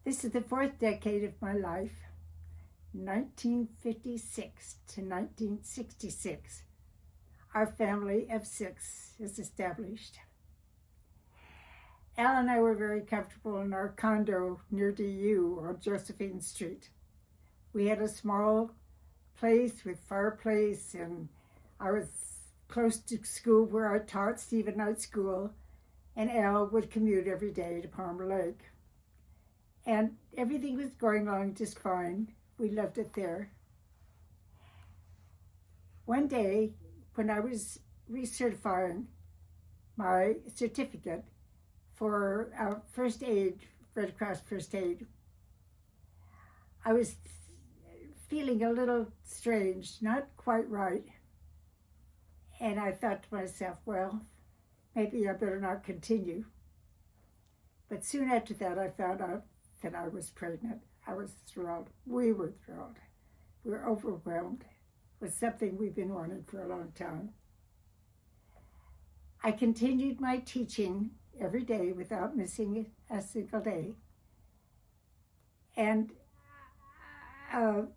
This is the fourth decade of my life, 1956 to 1966. Our family of six is established. Al and I were very comfortable in our condo near DU on Josephine Street. We had a small place with fireplace, and I was close to school where I taught Stephen Night School, and Al would commute every day to Palmer Lake. And everything was going along just fine. We loved it there. One day, when I was recertifying my certificate for first aid, Red Cross First Aid, I was feeling a little strange, not quite right. And I thought to myself, well, maybe I better not continue. But soon after that, I found out that I was pregnant. I was thrilled. We were thrilled. We were overwhelmed. It was something we've been wanting for a long time. I continued my teaching every day without missing a single day. And I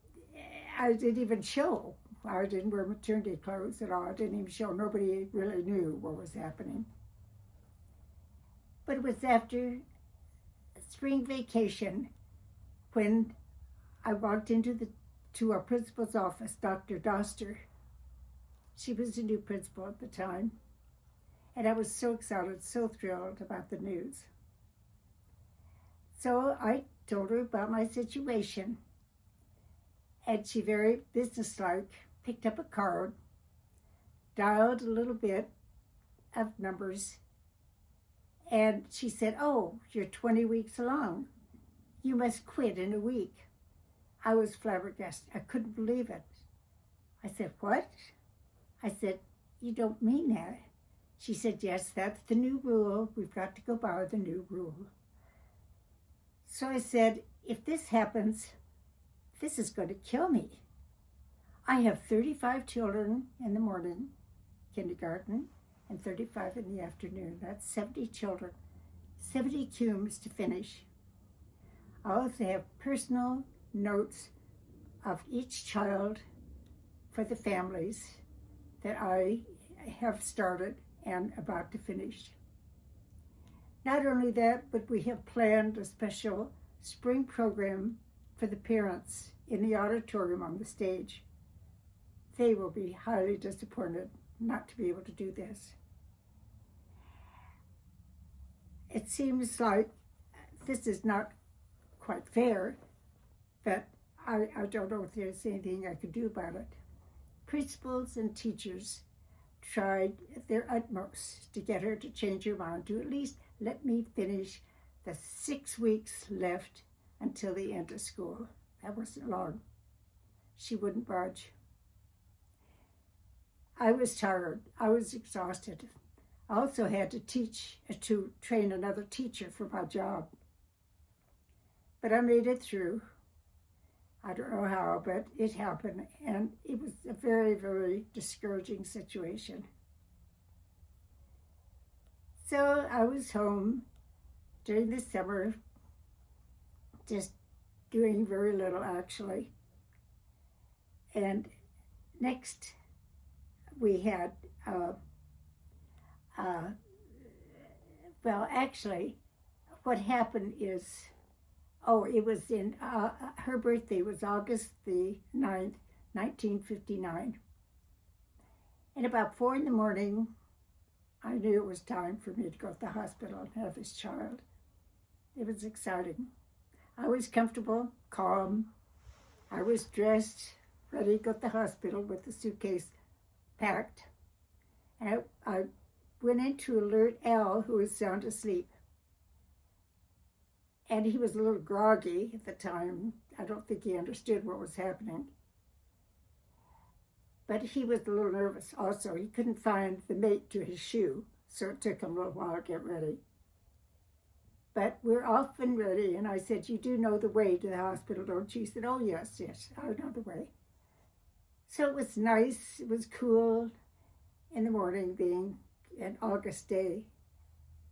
didn't even show. I didn't wear maternity clothes at all. I didn't even show. Nobody really knew what was happening. But it was after spring vacation when I walked to our principal's office, Dr. Doster. She was the new principal at the time. And I was so excited, so thrilled about the news. So I told her about my situation. And she, very businesslike, picked up a card, dialed a little bit of numbers, and she said, "Oh, you're 20 weeks along. You must quit in a week." I was flabbergasted. I couldn't believe it. I said, "What?" I said, "You don't mean that." She said, "Yes, that's the new rule. We've got to go by the new rule." So I said, "If this happens, this is going to kill me. I have 35 children in the morning, kindergarten, and 35 in the afternoon. That's 70 children, 70 cumes to finish. I also have personal notes of each child for the families that I have started and about to finish. Not only that, but we have planned a special spring program for the parents in the auditorium on the stage. They will be highly disappointed not to be able to do this. It seems like this is not quite fair, but I don't know if there's anything I could do about it. Principals and teachers tried their utmost to get her to change her mind, to at least let me finish the 6 weeks left until the end of school. That wasn't long. She wouldn't budge. I was tired. I was exhausted. I also had to train another teacher for my job. But I made it through. I don't know how, but it happened, and it was a very, very discouraging situation. So I was home during the summer, just doing very little, actually. And next we had, well, actually, what happened is, it was in, her birthday was August the 9th, 1959. And about 4 in the morning, I knew it was time for me to go to the hospital and have this child. It was exciting. I was comfortable, calm. I was dressed, ready to go to the hospital with the suitcase packed. And I went in to alert Al, who was sound asleep. And he was a little groggy at the time. I don't think he understood what was happening. But he was a little nervous also. He couldn't find the mate to his shoe, so it took him a little while to get ready. But we're off and ready, and I said, "You do know the way to the hospital, don't you?" He said, "Oh, yes, I know the way." So it was nice. It was cool in the morning, being an August day.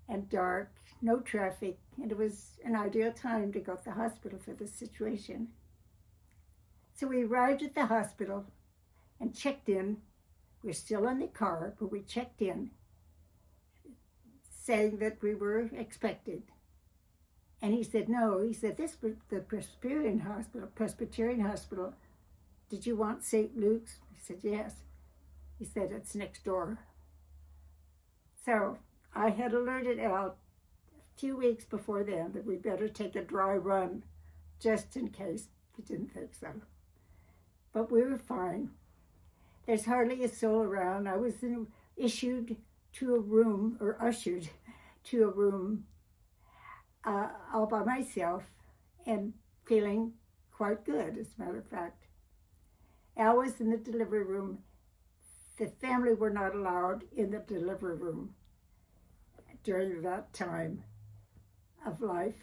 and dark, no traffic, and it was an ideal time to go to the hospital for this situation. So we arrived at the hospital and checked in. We're still in the car, but we checked in, saying that we were expected. And he said, no. He said, this was the Presbyterian Hospital. Did you want St. Luke's? I said, yes. He said, it's next door. So I had alerted Al a few weeks before then that we better take a dry run just in case. He didn't think so. But we were fine. There's hardly a soul around. I was ushered to a room all by myself and feeling quite good, as a matter of fact. Al was in the delivery room. The family were not allowed in the delivery room during that time of life.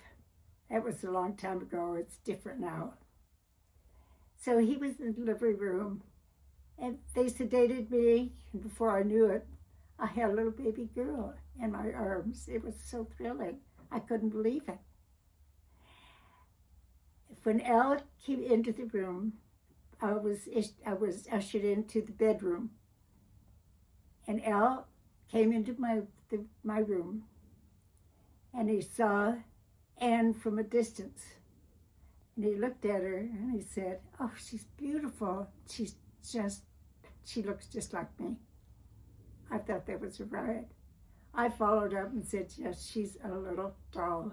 That was a long time ago. It's different now. So he was in the delivery room, and they sedated me, and before I knew it, I had a little baby girl in my arms. It was so thrilling. I couldn't believe it. When Al came into the room, I was ushered into the bedroom, and Al came into my room, and he saw Anne from a distance, and he looked at her and he said, "Oh, she's beautiful. She looks just like me." I thought that was a riot. I followed up and said, "Yes, she's a little doll."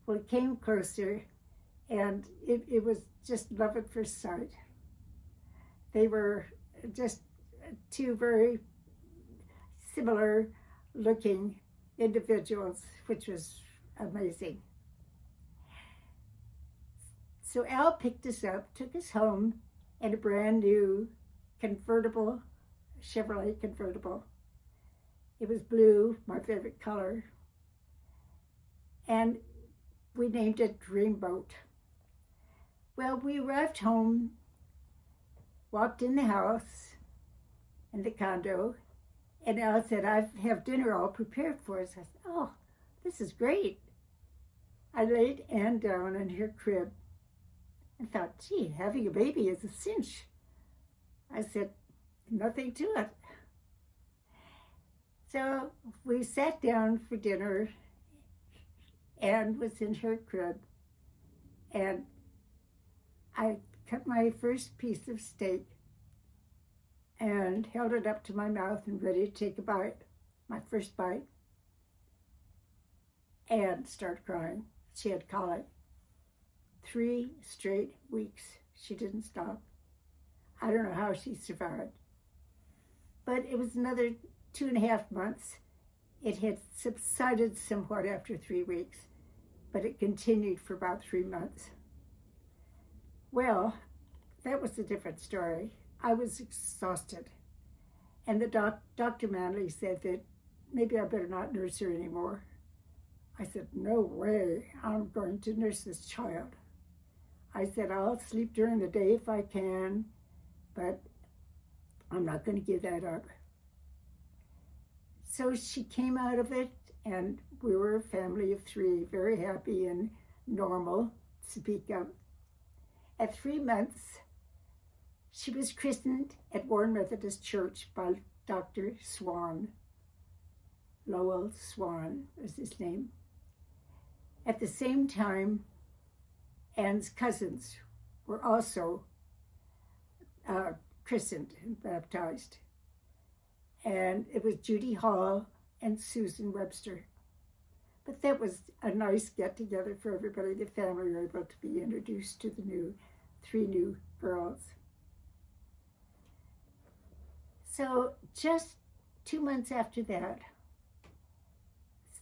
Well, it came closer, and it was just love at first sight. They were just two very similar looking individuals, which was amazing. So Al picked us up, took us home in a brand new convertible, Chevrolet convertible. It was blue, my favorite color. And we named it Dreamboat. Well, we arrived home, walked in the house, in the condo, and Al said, "I have dinner all prepared for us." I said, "Oh, this is great." I laid Anne down in her crib and thought, gee, having a baby is a cinch. I said, nothing to it. So we sat down for dinner. Anne was in her crib, and I cut my first piece of steak and held it up to my mouth and ready to take a bite, my first bite. Anne started crying. She had colic. 3 straight weeks. She didn't stop. I don't know how she survived. But it was another 2.5 months. It had subsided somewhat after 3 weeks, but it continued for about 3 months. Well, that was a different story. I was exhausted. And the Dr. Manley said that maybe I better not nurse her anymore. I said, no way, I'm going to nurse this child. I said, I'll sleep during the day if I can, but I'm not going to give that up. So she came out of it, and we were a family of 3, very happy and normal, to speak of. At 3 months, she was christened at Warren Methodist Church by Dr. Swan. Lowell Swan was his name. At the same time, Anne's cousins were also christened and baptized. And it was Judy Hall and Susan Webster. But that was a nice get-together for everybody. The family were able to be introduced to the 3 new girls. So just 2 months after that,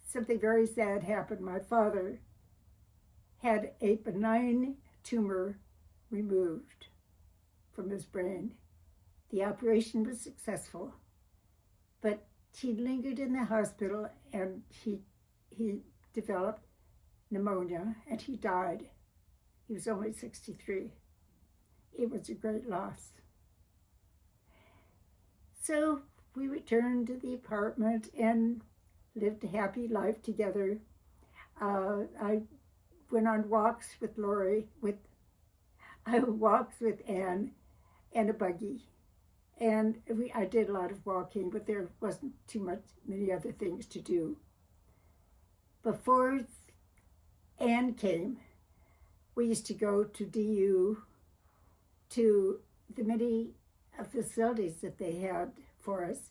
something very sad happened. My father had a benign tumor removed from his brain. The operation was successful, but he lingered in the hospital, and he developed pneumonia, and he died. He was only 63. It was a great loss. So we returned to the apartment, and lived a happy life together. I went on walks with Lori, I walked with Anne and a buggy. And I did a lot of walking, but there wasn't many other things to do. Before Anne came, we used to go to DU, to the many facilities that they had for us.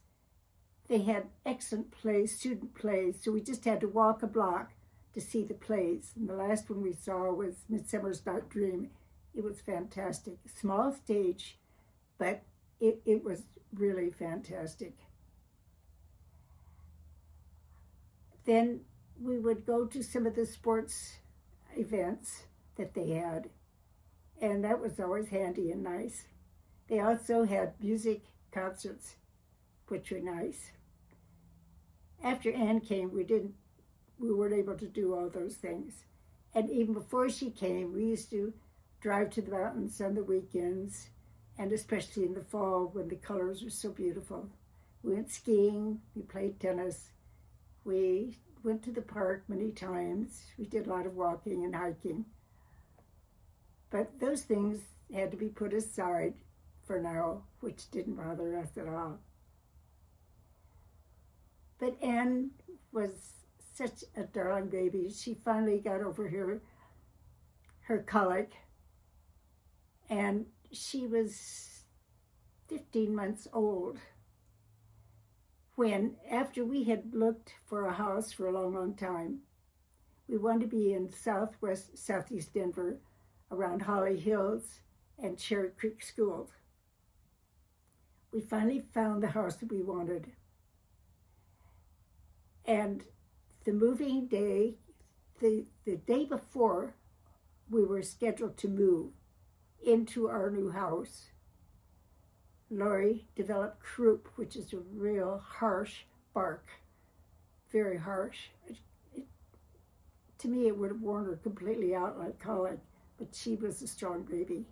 They had excellent plays, student plays, so we just had to walk a block to see the plays. And the last one we saw was Midsummer's Night Dream. It was fantastic. Small stage, but it was really fantastic. Then we would go to some of the sports events that they had, and that was always handy and nice. They also had music concerts, which were nice. After Anne came, we weren't able to do all those things. And even before she came, we used to drive to the mountains on the weekends, and especially in the fall when the colors were so beautiful. We went skiing, we played tennis, we went to the park many times, we did a lot of walking and hiking. But those things had to be put aside for now, which didn't bother us at all. But Anne was such a darling baby. She finally got over her colic, and she was 15 months old when, after we had looked for a house for a long, long time, we wanted to be in southeast Denver, around Holly Hills and Cherry Creek School. We finally found the house that we wanted. And the moving day, the day before we were scheduled to move into our new house, Lori developed croup, which is a real harsh bark, very harsh. To me, it would have worn her completely out like colic, but she was a strong baby.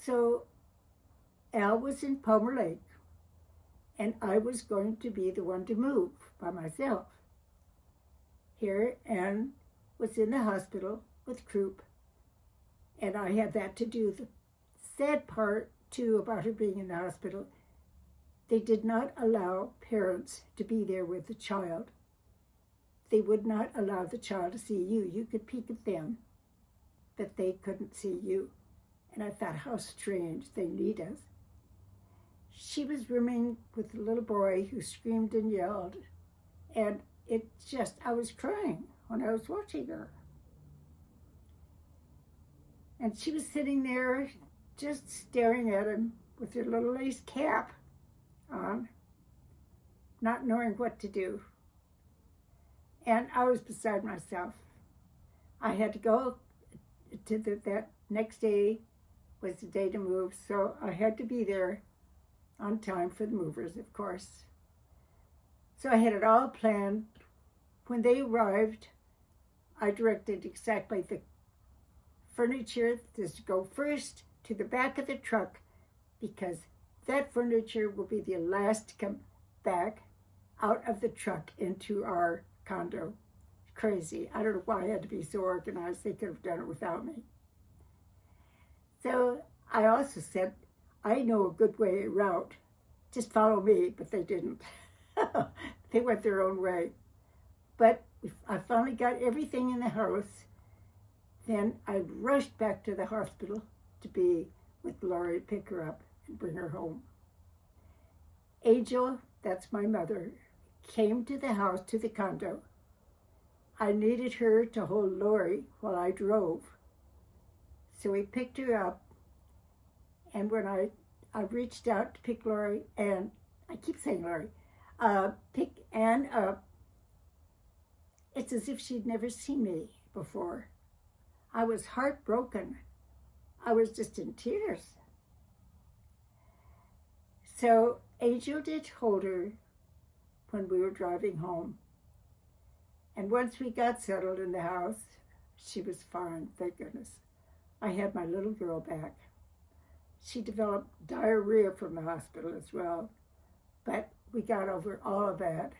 So Al was in Palmer Lake, and I was going to be the one to move by myself. Here, Anne was in the hospital with croup, and I had that to do. The sad part, too, about her being in the hospital, they did not allow parents to be there with the child. They would not allow the child to see you. You could peek at them, but they couldn't see you. And I thought, how strange, they need us. She was rooming with a little boy who screamed and yelled, and I was crying when I was watching her. And she was sitting there just staring at him with her little lace cap on, not knowing what to do. And I was beside myself. I had to go to that next day was the day to move, so I had to be there on time for the movers, of course. So I had it all planned. When they arrived, I directed exactly the furniture to go first to the back of the truck, because that furniture will be the last to come back out of the truck into our condo. Crazy. I don't know why I had to be so organized. They could have done it without me. So I also said, I know a good route. Just follow me, but they didn't. They went their own way. But I finally got everything in the house. Then I rushed back to the hospital to be with Lori, pick her up and bring her home. Angel, that's my mother, came to the house, to the condo. I needed her to hold Lori while I drove. So we picked her up, and when I reached out to pick Lori, and I keep saying Lori, pick Anne up, it's as if she'd never seen me before. I was heartbroken. I was just in tears. So Angel did hold her when we were driving home. And once we got settled in the house, she was fine, thank goodness. I had my little girl back. She developed diarrhea from the hospital as well, but we got over all of that,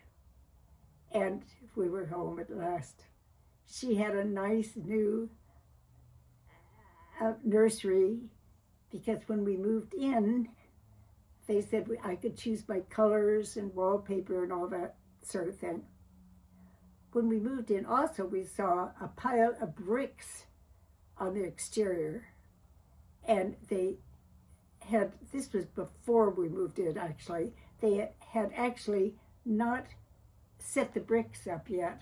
and we were home at last. She had a nice new nursery, because when we moved in, they said I could choose my colors and wallpaper and all that sort of thing. When we moved in also, we saw a pile of bricks on the exterior, and they had, this was before we moved in actually, they had actually not set the bricks up yet.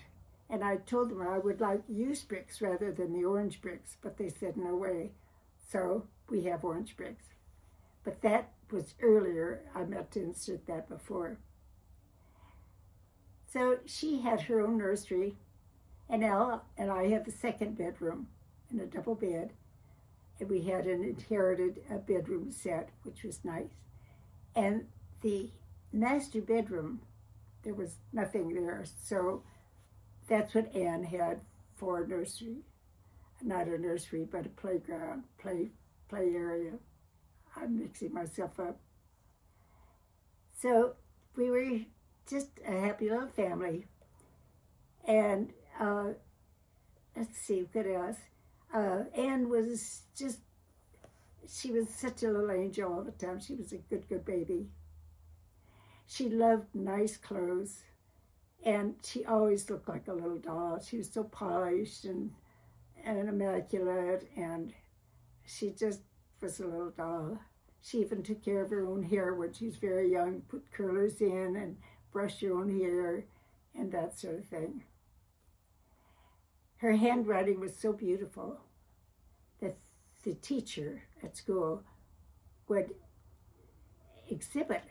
And I told them I would like used bricks rather than the orange bricks, but they said no way. So we have orange bricks. But that was earlier. I meant to insert that before. So she had her own nursery, and Elle and I had the second bedroom in a double bed. And we had an inherited bedroom set, which was nice. And the master bedroom, there was nothing there. So that's what Anne had for a nursery. Not a nursery, but a playground, play area. I'm mixing myself up. So we were just a happy little family. And let's see, what else? Anne was just, she was such a little angel all the time. She was a good baby. She loved nice clothes, and she always looked like a little doll. She was so polished and immaculate, and she just was a little doll. She even took care of her own hair when she was very young, put curlers in and brushed her own hair and that sort of thing. Her handwriting was so beautiful that the teacher at school would exhibit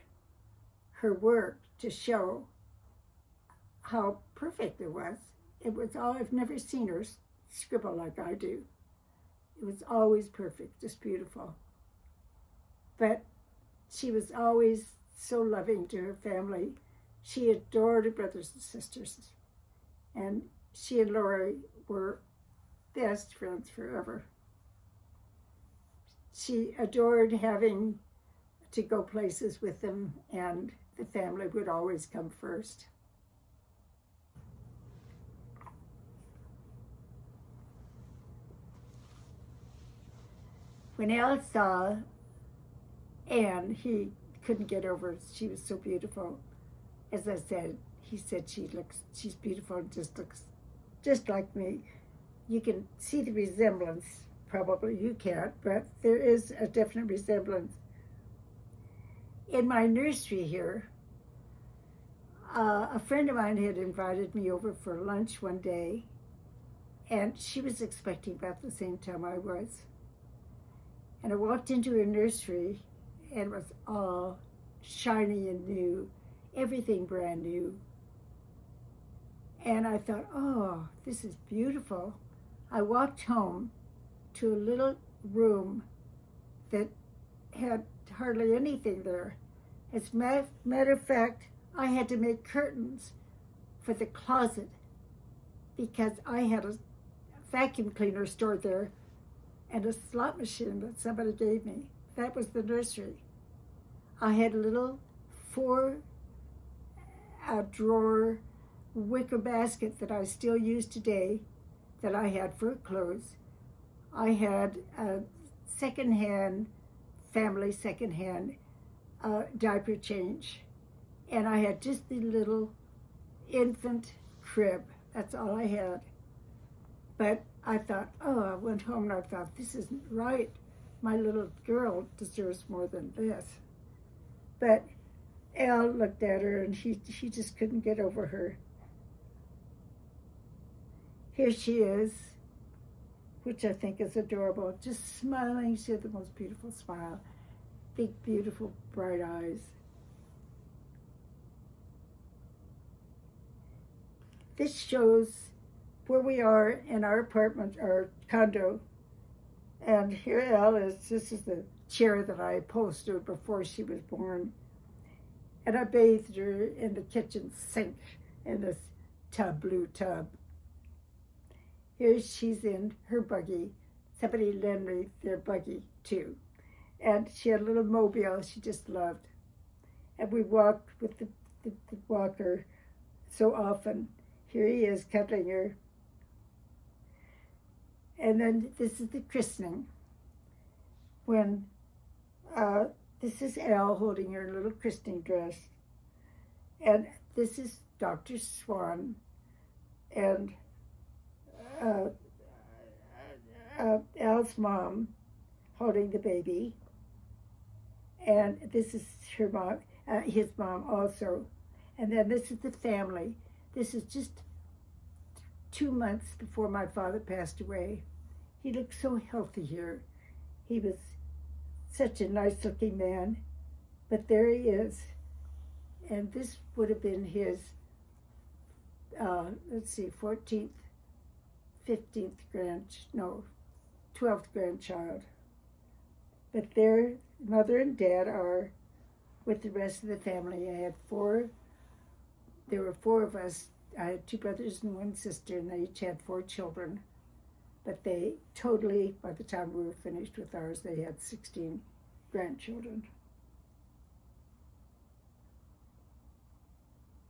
her work to show how perfect it was. It was all, I've never seen her scribble like I do. It was always perfect, just beautiful. But she was always so loving to her family. She adored her brothers and sisters. And she and Lori were best friends forever. She adored having to go places with them, and the family would always come first. When Al saw Anne, he couldn't get over it. She was so beautiful. As I said, he said she's beautiful and just looks just like me. You can see the resemblance. Probably you can't, but there is a definite resemblance. In my nursery here, a friend of mine had invited me over for lunch one day, and she was expecting about the same time I was. And I walked into her nursery, and it was all shiny and new, everything brand new. And I thought, oh, this is beautiful. I walked home to a little room that had hardly anything there. As a matter of fact, I had to make curtains for the closet because I had a vacuum cleaner stored there and a slot machine that somebody gave me. That was the nursery. I had a little 4-drawer wicker basket that I still use today that I had for clothes. I had a family secondhand diaper change. And I had just the little infant crib. That's all I had. But I thought, I went home and I thought, this isn't right. My little girl deserves more than this. But Al looked at her and she just couldn't get over her. Here she is, which I think is adorable, just smiling. She had the most beautiful smile, big, beautiful, bright eyes. This shows where we are in our apartment, our condo. And here Elle is, this is the chair that I upholstered before she was born. And I bathed her in the kitchen sink in this blue tub. Here she's in her buggy. Somebody lent me their buggy too. And she had a little mobile she just loved. And we walked with the the walker so often. Here he is cuddling her. And then this is the christening. When this is Elle holding her little christening dress. And this is Dr. Swan and Al's mom holding the baby. And this is her mom, his mom also. And then this is the family. This is just 2 months before my father passed away. He looked so healthy here. He was such a nice looking man. But there he is. And this would have been his, 14th, 15th 12th grandchild. But their mother and dad are with the rest of the family. There were 4 of us. I had 2 brothers and 1 sister, and they each had 4 children. But they totally, by the time we were finished with ours, they had 16 grandchildren.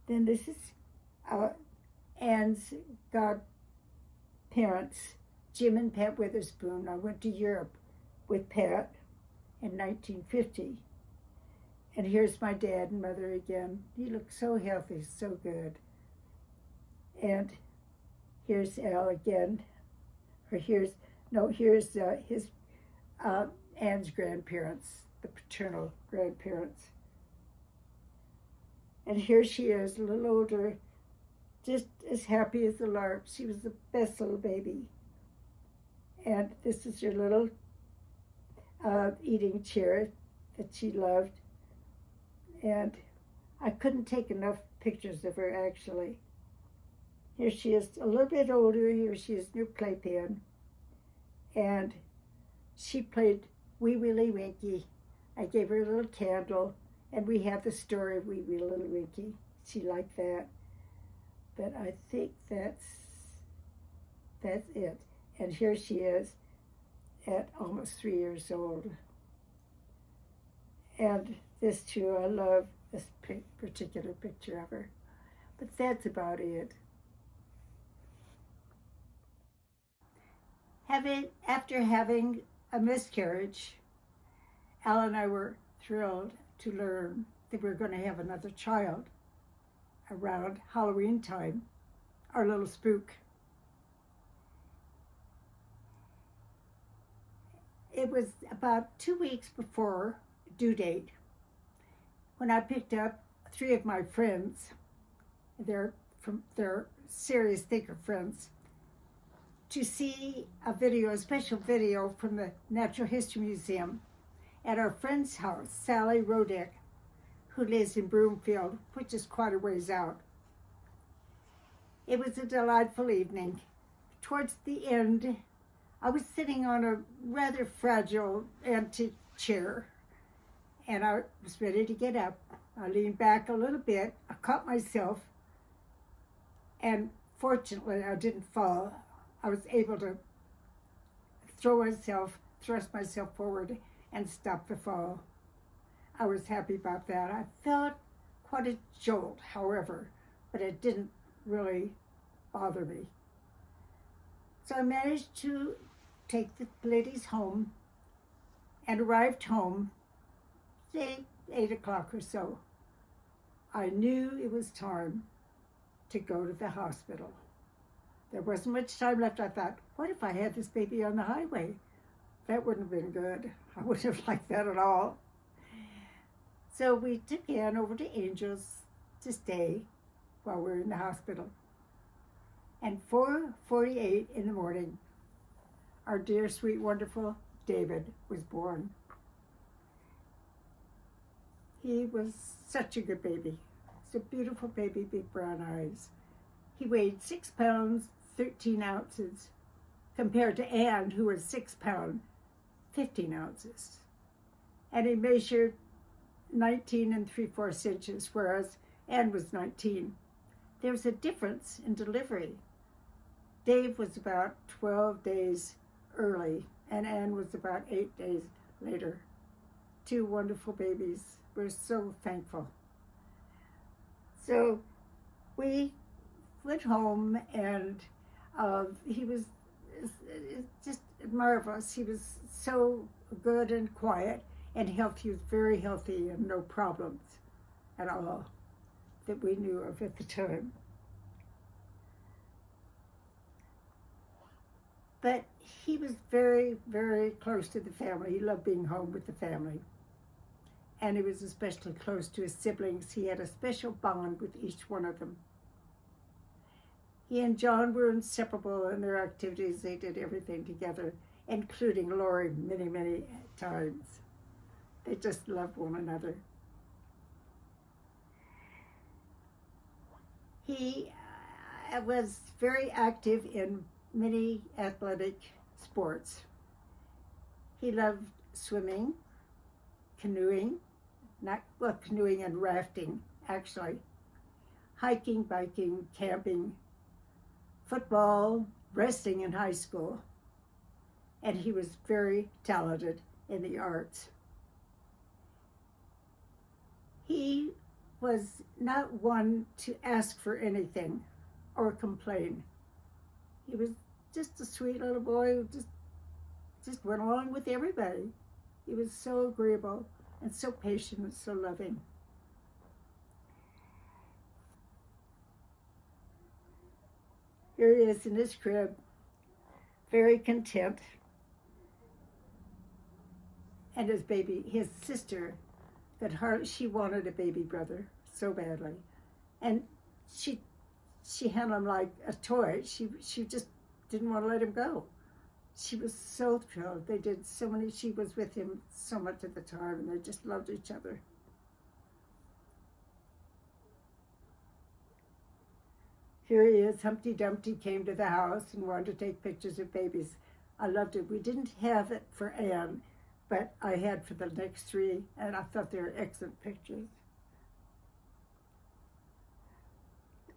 Then this is Anne's godparents, Jim and Pat Witherspoon. I went to Europe with Pat in 1950. And here's my dad and mother again. He looked so healthy, so good. And here's Al again. Or here's his Anne's grandparents, the paternal grandparents. And here she is, a little older, just as happy as a lark. She was the best little baby. And this is her little eating chair that she loved. And I couldn't take enough pictures of her, actually. Here she is, a little bit older. Here she is, new playpen. And she played Wee Willie Winkie. I gave her a little candle, and we have the story of Wee Willie Winkie. She liked that. But I think that's it. And here she is at almost 3 years old. And this too, I love this particular picture of her. But that's about it. After having a miscarriage, Al and I were thrilled to learn that we were going to have another child around Halloween time, our little spook. It was about 2 weeks before due date when I picked up 3 of my friends, they're serious thinker friends, to see a special video from the Natural History Museum at our friend's house, Sally Rodick, who lives in Broomfield, which is quite a ways out. It was a delightful evening. Towards the end, I was sitting on a rather fragile antique chair, and I was ready to get up. I leaned back a little bit. I caught myself, and fortunately, I didn't fall. I was able to thrust myself forward and stop the fall. I was happy about that. I felt quite a jolt, however, but it didn't really bother me. So I managed to take the ladies home and arrived home, say 8 o'clock or so. I knew it was time to go to the hospital. There wasn't much time left. I thought, what if I had this baby on the highway? That wouldn't have been good. I wouldn't have liked that at all. So we took Anne over to Angels to stay while we were in the hospital. And 4:48 in the morning, our dear, sweet, wonderful David was born. He was such a good baby. He's a beautiful baby, big brown eyes. He weighed 6 pounds, 13 ounces, compared to Anne, who was 6 pounds, 15 ounces. And he measured 19 3/4 inches, whereas Anne was 19. There was a difference in delivery. Dave was about 12 days early, and Anne was about 8 days later. 2 wonderful babies. We're so thankful. So we went home, and he was just marvelous. He was so good and quiet and healthy. He was very healthy and no problems at all that we knew of at the time. But he was very, very close to the family. He loved being home with the family. And he was especially close to his siblings. He had a special bond with each one of them. He and John were inseparable in their activities. They did everything together, including Lori many, many times. They just loved one another. He was very active in many athletic sports. He loved swimming, canoeing, canoeing and rafting, actually, hiking, biking, camping, football, wrestling in high school, and he was very talented in the arts. He was not one to ask for anything or complain. He was just a sweet little boy who just went along with everybody. He was so agreeable and so patient and so loving. Here he is in his crib, very content. And his sister, she wanted a baby brother so badly. And she handled him like a toy. She just didn't want to let him go. She was so thrilled. She was with him so much at the time, and they just loved each other. Here he is. Humpty Dumpty came to the house and wanted to take pictures of babies. I loved it. We didn't have it for Anne, but I had for the next three, and I thought they were excellent pictures.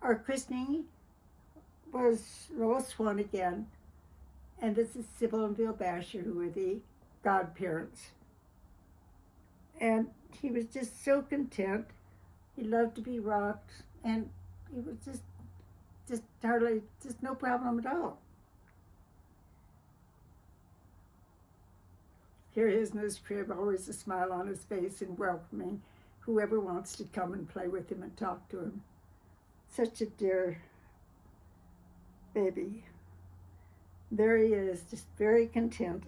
Our christening was Lois Swan again, and this is Sybil and Bill Basher, who were the godparents. And he was just so content. He loved to be rocked, and he was just no problem at all. Here he is in his crib, always a smile on his face and welcoming whoever wants to come and play with him and talk to him. Such a dear baby. There he is, just very content.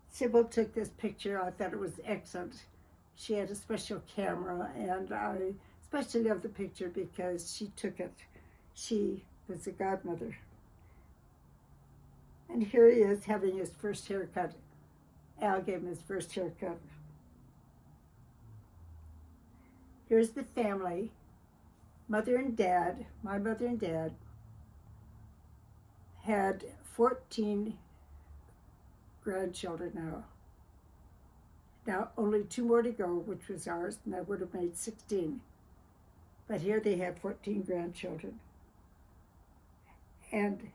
Sybil took this picture. I thought it was excellent. She had a special camera, and I especially love the picture because she took it. She was a godmother. And here he is having his first haircut. Al gave him his first haircut. Here's the family. Mother and Dad, my mother and Dad, had 14 grandchildren now. Now, only 2 more to go, which was ours, and that would have made 16. But here they have 14 grandchildren. And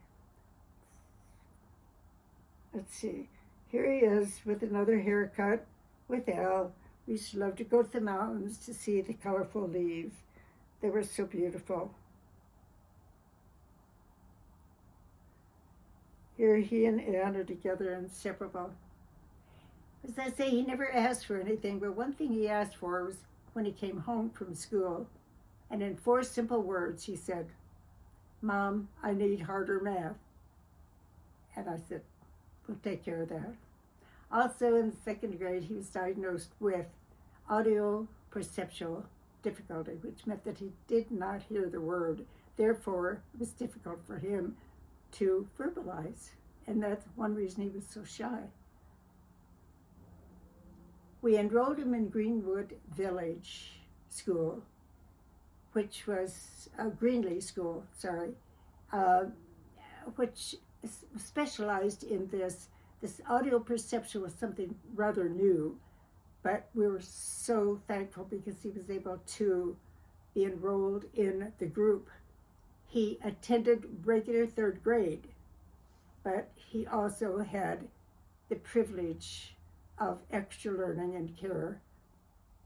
let's see, here he is with another haircut with Al. We used to love to go to the mountains to see the colorful leaves. They were so beautiful. Here he and Anne are together, inseparable. As I say, he never asked for anything, but one thing he asked for was when he came home from school, and in 4 simple words he said, "Mom, I need harder math." And I said, "We'll take care of that." Also in 2nd grade, he was diagnosed with audio perceptual difficulty, which meant that he did not hear the word. Therefore, it was difficult for him to verbalize, and that's one reason he was so shy. We enrolled him in Greenwood Village School, which was Greenlee School, which specialized in this. This audio perception was something rather new, but we were so thankful because he was able to be enrolled in the group. He attended regular 3rd grade, but he also had the privilege of extra learning and care.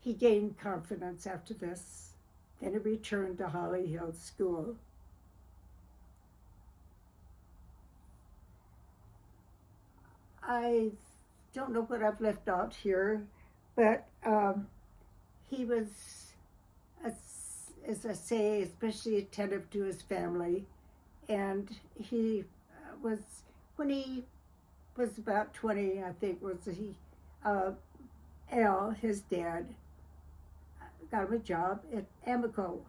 He gained confidence after this. Then he returned to Holly Hill School. I don't know what I've left out here, but he was, as I say, especially attentive to his family. And he was, when he was about 20, I think, Al, his dad, got him a job at Amoco.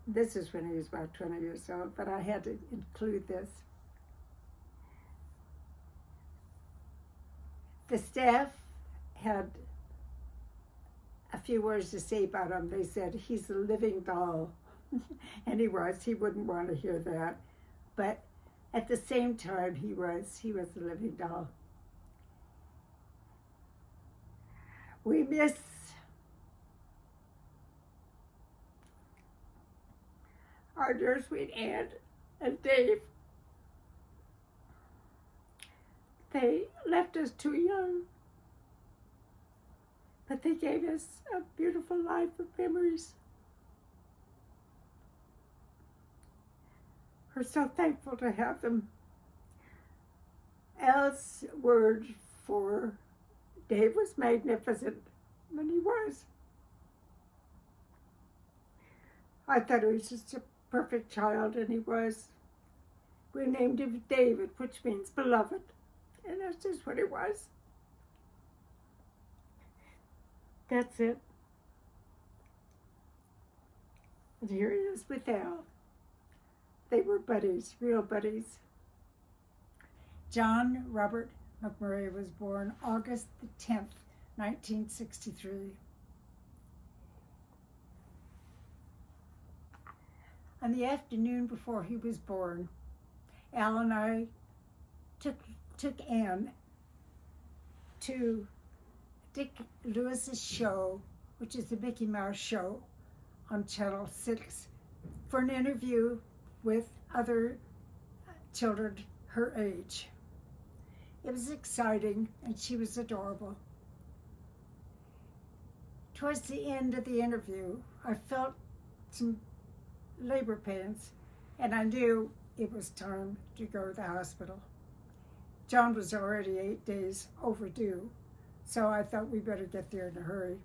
This is when he was about 20 years old, but I had to include this. The staff had a few words to say about him. They said, he's a living doll. And he was. He wouldn't want to hear that. But at the same time, he was a living doll. We miss our dear sweet Aunt and Dave. They left us too young, but they gave us a beautiful life of memories. We're so thankful to have them. Al's word for Dave was magnificent, and he was. I thought he was just a perfect child, and he was. We named him David, which means beloved. And that's just what it was. That's it. And here he is with Al. They were buddies, real buddies. John Robert McMurray was born August the 10th, 1963. On the afternoon before he was born, Al and I took Anne to Dick Lewis's show, which is the Mickey Mouse show on Channel 6, for an interview with other children her age. It was exciting, and she was adorable. Towards the end of the interview, I felt some labor pains, and I knew it was time to go to the hospital. John was already 8 days overdue, so I thought we better get there in a hurry.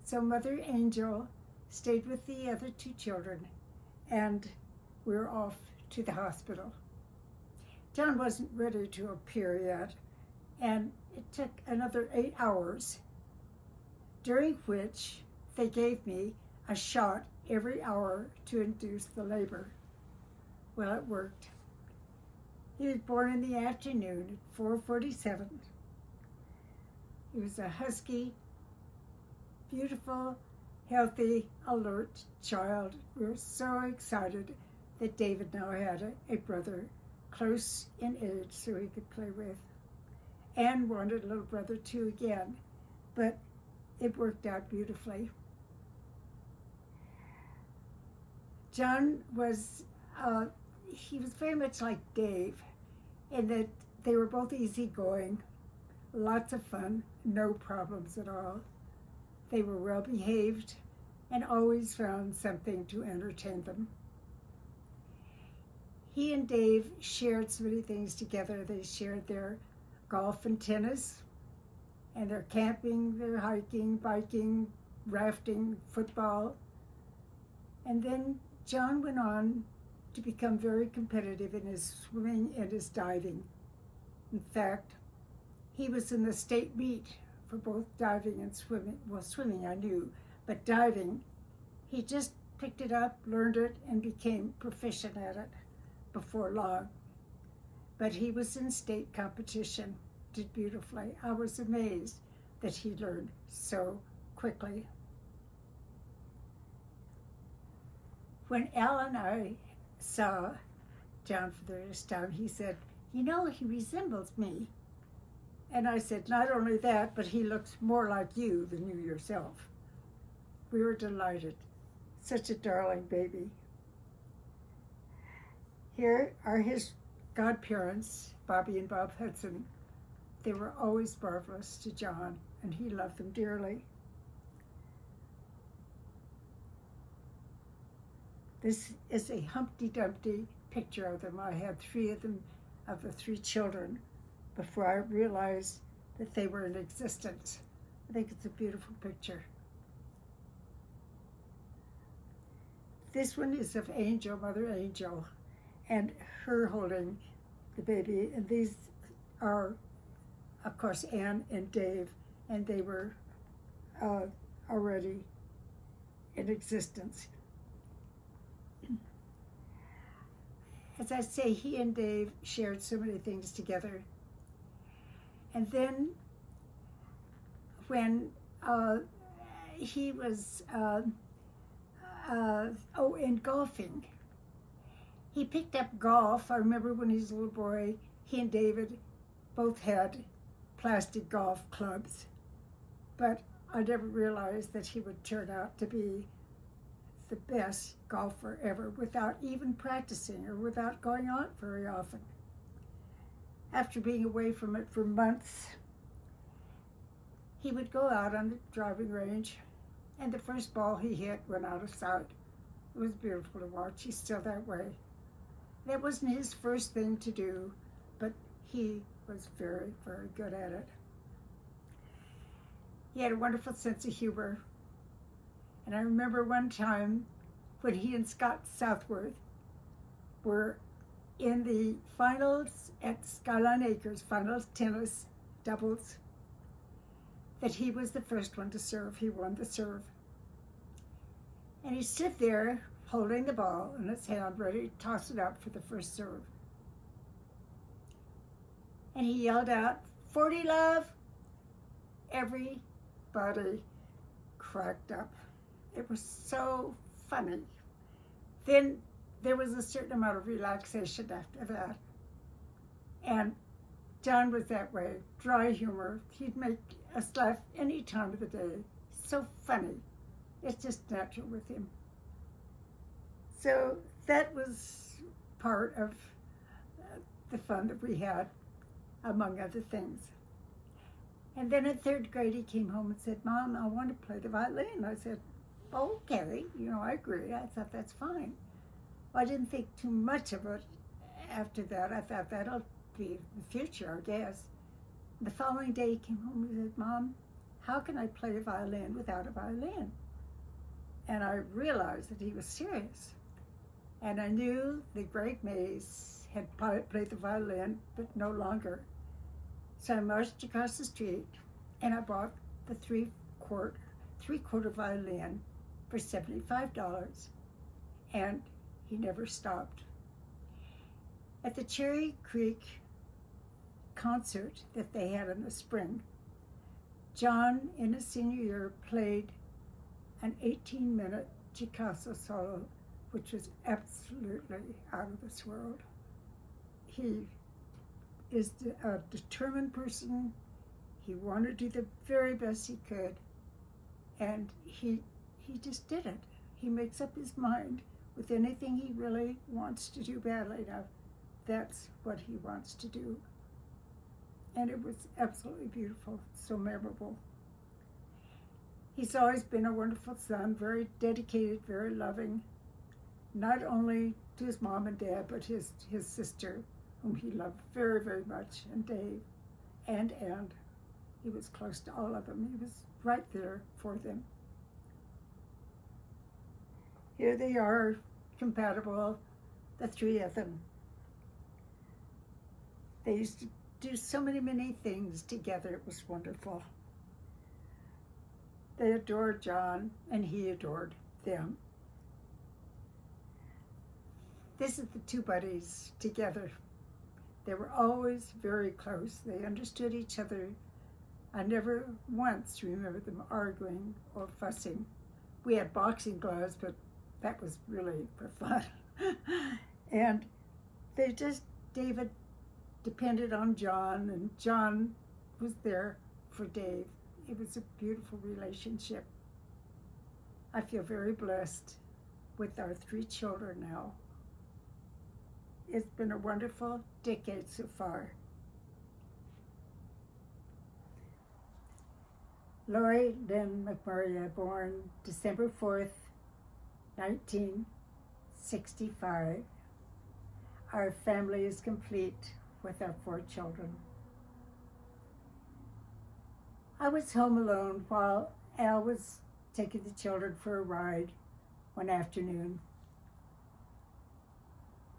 So Mother Angel stayed with the other two children, and we were off to the hospital. John wasn't ready to appear yet, and it took another 8 hours, during which they gave me a shot every hour to induce the labor. Well, it worked. He was born in the afternoon at 4:47. He was a husky, beautiful, healthy, alert child. We were so excited that David now had a brother close in age so he could play with. Anne wanted a little brother too again, but it worked out beautifully. John was, he was very much like Dave in that they were both easygoing, lots of fun, no problems at all. They were well behaved and always found something to entertain them. He and Dave shared so many things together. They shared their golf and tennis, and their camping, their hiking, biking, rafting, football. And then John went on to become very competitive in his swimming and his diving. In fact, he was in the state meet for both diving and swimming. Well, swimming I knew, but diving, he just picked it up, learned it, and became proficient at it before long. But he was in state competition, did beautifully. I was amazed that he learned so quickly. When Al and I saw John for the first time, he said, "You know, he resembles me." And I said, "Not only that, but he looks more like you than you yourself." We were delighted. Such a darling baby. Here are his godparents, Bobby and Bob Hudson. They were always marvelous to John, and he loved them dearly. This is a Humpty Dumpty picture of them. I had 3 of them, of the 3 children, before I realized that they were in existence. I think it's a beautiful picture. This one is of Angel, Mother Angel, and her holding the baby. And these are, of course, Anne and Dave, and they were already in existence. As I say, he and Dave shared so many things together. And then when he was, in golfing, he picked up golf. I remember when he was a little boy, he and David both had plastic golf clubs, but I never realized that he would turn out to be the best golfer ever without even practicing or without going out very often. After being away from it for months, he would go out on the driving range, and the first ball he hit went out of sight. It was beautiful to watch. He's still that way. That wasn't his first thing to do, but he was very, very good at it. He had a wonderful sense of humor. And I remember one time when he and Scott Southworth were in the finals at Skyline Acres, finals tennis doubles, that he was the first one to serve. He won the serve. And he stood there holding the ball in his hand, ready to toss it up for the first serve. And he yelled out, "40 love!" Everybody cracked up. It was so funny. Then there was a certain amount of relaxation after that. And John was that way, dry humor. He'd make us laugh any time of the day. So funny. It's just natural with him. So that was part of the fun that we had, among other things. And then in 3rd grade, he came home and said, "Mom, I want to play the violin." I said, "Okay, I agree." I thought that's fine. Well, I didn't think too much of it after that. I thought that'll be the future, I guess. The following day, he came home and said, "Mom, how can I play a violin without a violin?" And I realized that he was serious. And I knew that Greg Mays had played the violin, but no longer. So I marched across the street and I bought the three-quarter violin for $75. And he never stopped. At the Cherry Creek concert that they had in the spring, John, in his senior year, played an 18-minute Chicasso solo, which was absolutely out of this world. He is a determined person. He wanted to do the very best he could, and he just did it. He makes up his mind with anything he really wants to do badly. Now, that's what he wants to do. And it was absolutely beautiful, so memorable. He's always been a wonderful son, very dedicated, very loving, not only to his mom and dad, but his sister, whom he loved very, very much, and Dave, and he was close to all of them. He was right there for them. Here they are, compatible, the 3 of them. They used to do so many things together. It was wonderful. They adored John, and he adored them. This is the 2 buddies together. They were always very close. They understood each other. I never once remember them arguing or fussing. We had boxing gloves, but that was really for fun. And David depended on John, and John was there for Dave. It was a beautiful relationship. I feel very blessed with our 3 children now. It's been a wonderful decade so far. Lori Lynn McMurray, born December 4th, 1965. Our family is complete with our 4 children. I was home alone while Al was taking the children for a ride one afternoon.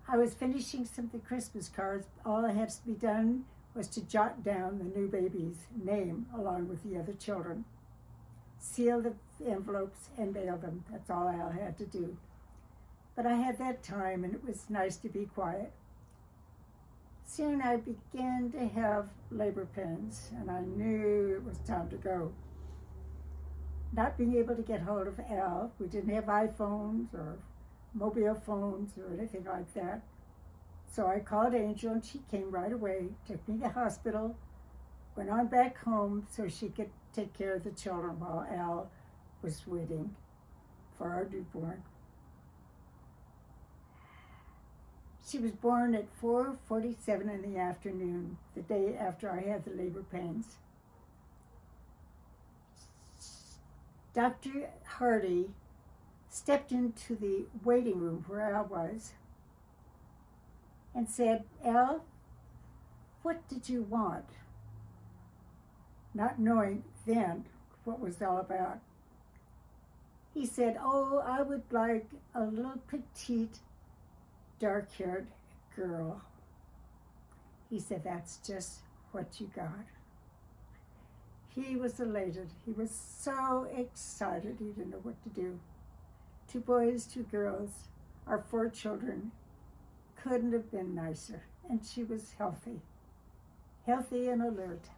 I was finishing some of the Christmas cards. All that had to be done was to jot down the new baby's name along with the other children, seal the envelopes, and mail them. That's all Al had to do. But I had that time, and it was nice to be quiet. Soon I began to have labor pains, and I knew it was time to go. Not being able to get hold of Al, we didn't have iPhones or mobile phones or anything like that. So I called Angel, and she came right away, took me to the hospital, went on back home so she could take care of the children while Al was waiting for our newborn. She was born at 4:47 in the afternoon, the day after I had the labor pains. Dr. Hardy stepped into the waiting room where Al was and said, "Al, what did you want?" Not knowing then what it was all about. He said, "Oh, I would like a little petite, dark-haired girl." He said, "That's just what you got." He was elated. He was so excited. He didn't know what to do. 2 boys, 2 girls, our 4 children. Couldn't have been nicer. And she was healthy and alert.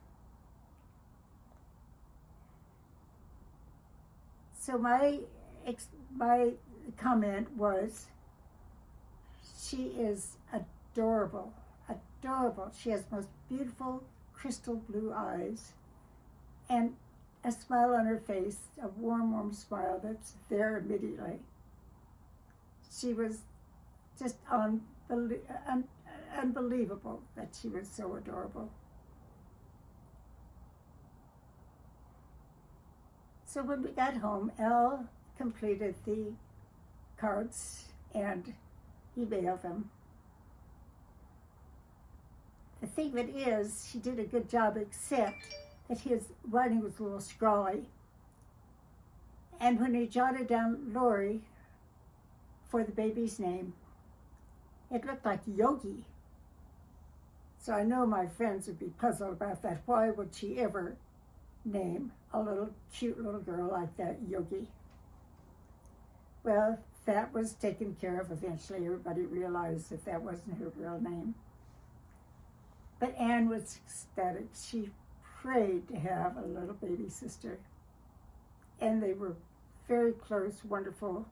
So my comment was, she is adorable. She has most beautiful crystal blue eyes and a smile on her face, a warm smile that's there immediately. She was just unbelievable that she was so adorable. So when we got home, Al completed the cards and he mailed them. The thing that is, she did a good job, except that his writing was a little scrawly. And when he jotted down Lori for the baby's name, it looked like Yogi. So I know my friends would be puzzled about that. Why would she ever name a little cute little girl like that Yogi? Well, that was taken care of eventually. Everybody realized that that wasn't her real name. But Anne was ecstatic. She prayed to have a little baby sister. And they were very close, wonderful,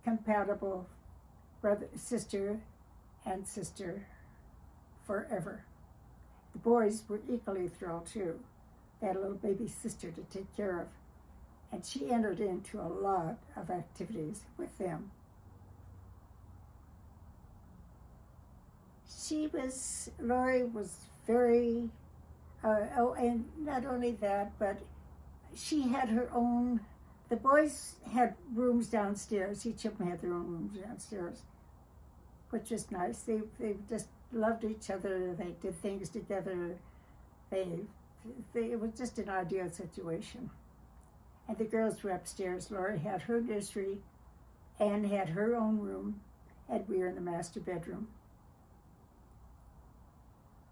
compatible sister and sister forever. The boys were equally thrilled too. They had a little baby sister to take care of. And she entered into a lot of activities with them. Lori was very, and not only that, but she had her own, the boys had rooms downstairs. Each of them had their own rooms downstairs, which was nice. They just loved each other. They did things together. It was just an ideal situation. And the girls were upstairs. Lori had her nursery, Anne had her own room, and we were in the master bedroom.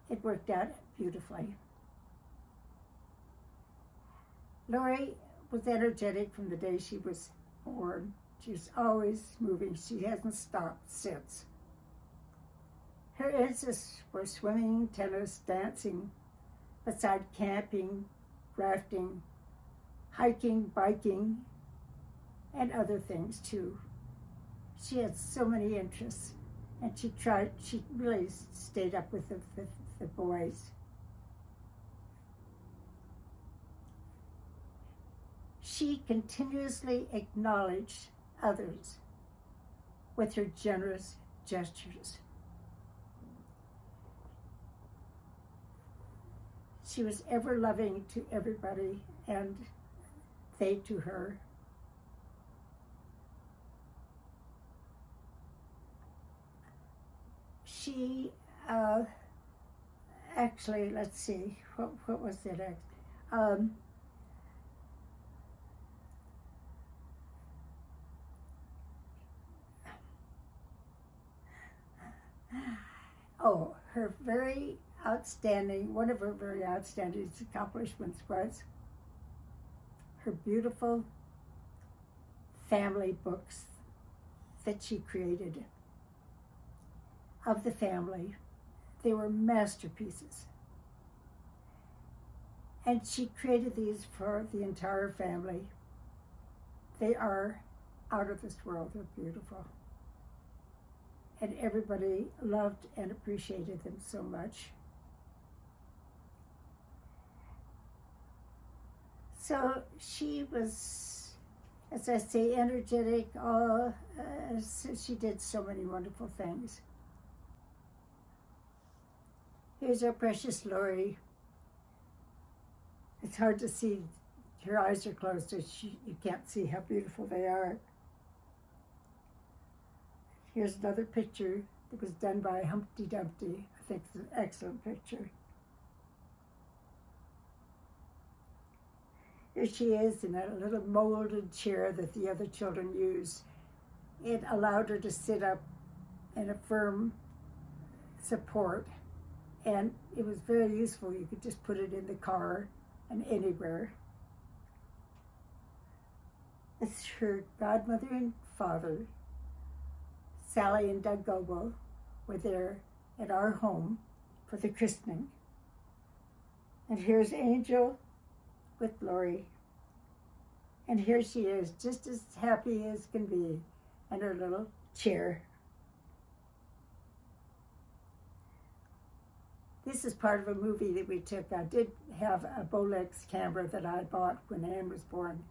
It worked out beautifully. Lori was energetic from the day she was born. She was always moving. She hasn't stopped since. Her interests were swimming, tennis, dancing, beside camping, rafting, hiking, biking, and other things too. She had so many interests, and she really stayed up with the boys. She continuously acknowledged others with her generous gestures. She was ever loving to everybody and they to her. She actually, let's see, what was it? Oh, her very outstanding, one of her very outstanding accomplishments was her beautiful family books that she created of the family. They were masterpieces. And she created these for the entire family. They are out of this world. They're beautiful. And everybody loved and appreciated them so much. So she was, as I say, energetic. She did so many wonderful things. Here's our precious Lori. It's hard to see. Her eyes are closed, so you can't see how beautiful they are. Here's another picture that was done by Humpty Dumpty. I think it's an excellent picture. Here she is in a little molded chair that the other children use. It allowed her to sit up in a firm support, and it was very useful. You could just put it in the car and anywhere. It's her godmother and father, Sally and Doug Goble, were there at our home for the christening. And here's Angel with Lori. And here she is, just as happy as can be in her little chair. This is part of a movie that we took. I did have a Bolex camera that I bought when Anne was born.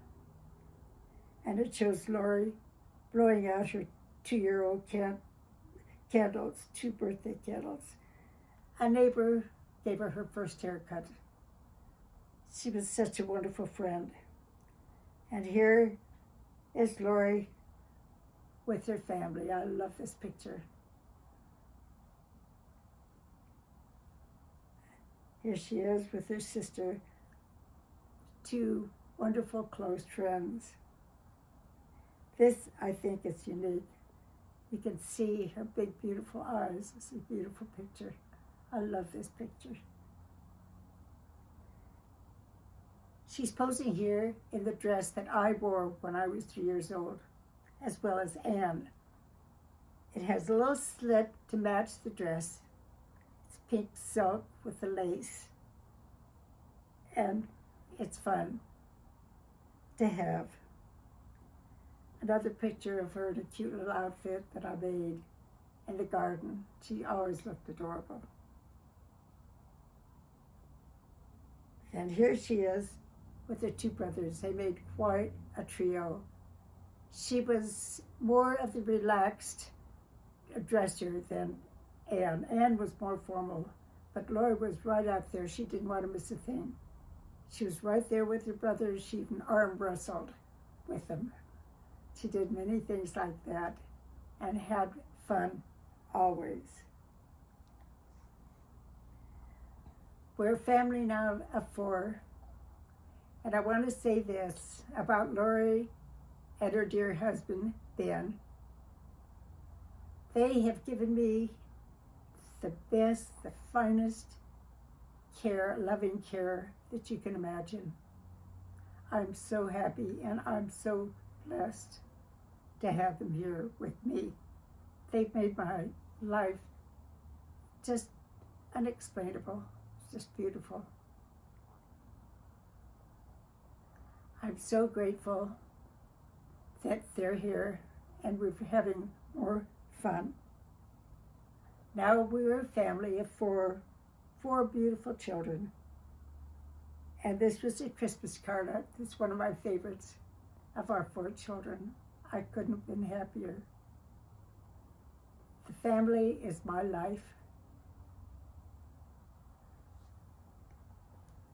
And it shows Lori blowing out her 2-year-old candles, 2 birthday candles. A neighbor gave her first haircut. She was such a wonderful friend. And here is Lori with her family. I love this picture. Here she is with her sister, 2 wonderful close friends. This, I think, is unique. You can see her big, beautiful eyes. It's a beautiful picture. I love this picture. She's posing here in the dress that I wore when I was 3 years old, as well as Anne. It has a little slit to match the dress. It's pink silk with the lace. And it's fun to have. Another picture of her in a cute little outfit that I made in the garden. She always looked adorable. And here she is with her 2 brothers. They made quite a trio. She was more of the relaxed dresser than Anne. Anne was more formal, but Lori was right out there. She didn't want to miss a thing. She was right there with her brothers. She even arm wrestled with them. She did many things like that and had fun always. We're a family now of 4. And I want to say this about Lori and her dear husband, Ben. They have given me the best, the finest care, loving care that you can imagine. I'm so happy and I'm so blessed to have them here with me. They've made my life just unexplainable. It's just beautiful. I'm so grateful that they're here and we're having more fun. Now we're a family of 4 beautiful children. And this was a Christmas card. It's one of my favorites of our 4 children. I couldn't have been happier. The family is my life.